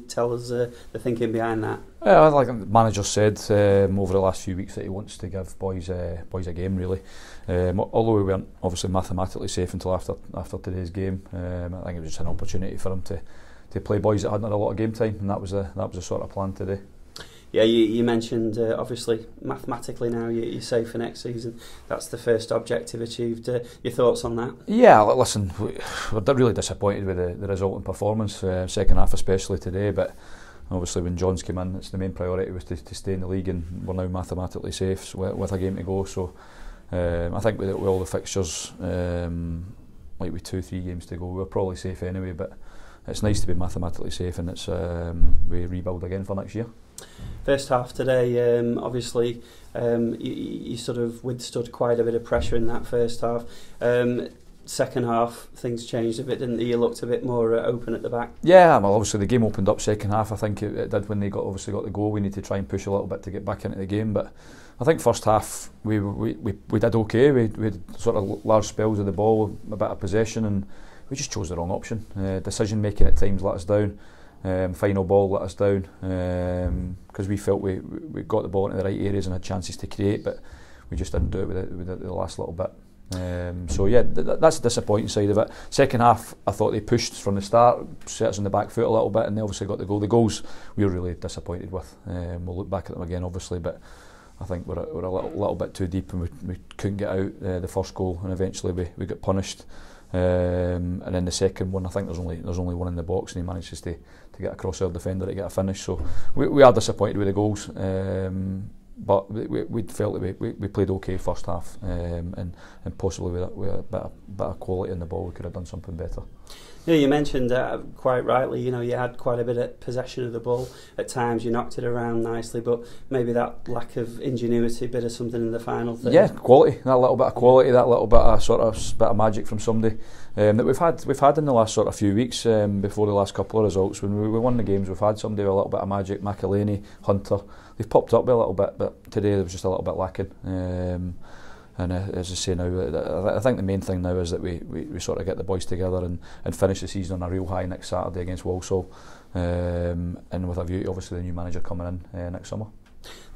Tell us the thinking behind that. Like the manager said over the last few weeks that he wants to give boys a game really. Although we weren't obviously mathematically safe until after today's game, I think it was just an opportunity for him to play boys that hadn't had a lot of game time, and that was the sort of plan today. Yeah, you mentioned obviously mathematically now you're safe for next season. That's the first objective achieved. Your thoughts on that? Yeah, listen, we're really disappointed with the result and performance, second half especially today, but obviously when John's came in, it's the main priority was to stay in the league, and we're now mathematically safe with a game to go. So I think with all the fixtures, like with 2-3 games to go, we're probably safe anyway, but it's nice to be mathematically safe, and it's we rebuild again for next year. First half today, obviously you sort of withstood quite a bit of pressure in that first half. Second half, things changed a bit, didn't they? You looked a bit more open at the back. Yeah, well, obviously the game opened up second half. I think it did when they got the goal. We need to try and push a little bit to get back into the game. But I think first half we did okay. We had sort of large spells of the ball, a bit of possession, and we just chose the wrong option. Decision making at times let us down. Final ball let us down because we felt we got the ball into the right areas and had chances to create, but we just didn't do it with the last little bit. So yeah, that's the disappointing side of it. Second half, I thought they pushed from the start, set us on the back foot a little bit, and they obviously got the goal. The goals we were really disappointed with. We'll look back at them again, obviously, but I think we're a little bit too deep, and we couldn't get out the first goal, and eventually we got punished. And then the second one, I think there's only one in the box, and he manages to get across our defender to get a finish. So we are disappointed with the goals. But we felt that we played okay first half, and possibly with a bit of quality in the ball, we could have done something better. Yeah, you mentioned quite rightly, you had quite a bit of possession of the ball. At times you knocked it around nicely, but maybe that lack of ingenuity, a bit of something in the final third. Yeah, quality, that little bit of quality, that little bit of magic from somebody that we've had in the last sort of few weeks before the last couple of results. When we won the games, we've had somebody with a little bit of magic. McElhaney, Hunter, they've popped up a little bit, but today there was just a little bit lacking. And as I say now, I think the main thing now is that we sort of get the boys together and finish the season on a real high next Saturday against Walsall, and with a view to obviously the new manager coming in next summer.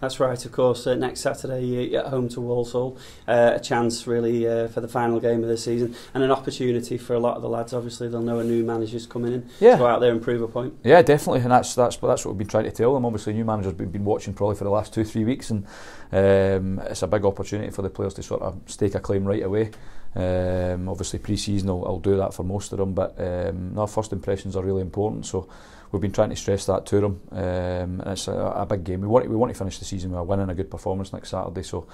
That's right, of course. Next Saturday you're at home to Walsall, a chance really for the final game of the season, and an opportunity for a lot of the lads. Obviously they'll know a new manager's coming in to go out there and prove a point. Yeah, definitely, and that's what we've been trying to tell them. Obviously, new managers been watching probably for the last 2-3 weeks, and it's a big opportunity for the players to sort of stake a claim right away. Obviously pre-season I'll do that for most of them, but no, first impressions are really important, so we've been trying to stress that to them, and it's a big game. We want to finish the season with a win and a good performance next Saturday, so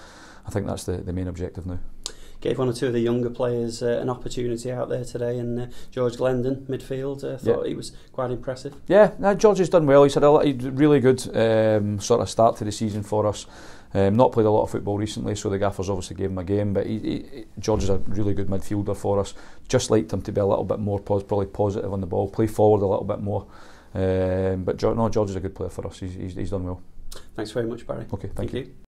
I think that's the main objective now. Gave one or two of the younger players an opportunity out there today, and George Glendon, midfield, thought he was quite impressive. Yeah, George has done well. He's had a really good sort of start to the season for us. Not played a lot of football recently, so the gaffers obviously gave him a game, but George is a really good midfielder for us. Just liked him to be a little bit more probably positive on the ball, play forward a little bit more. But George is a good player for us. He's done well. Thanks very much, Barry. Okay, thank you.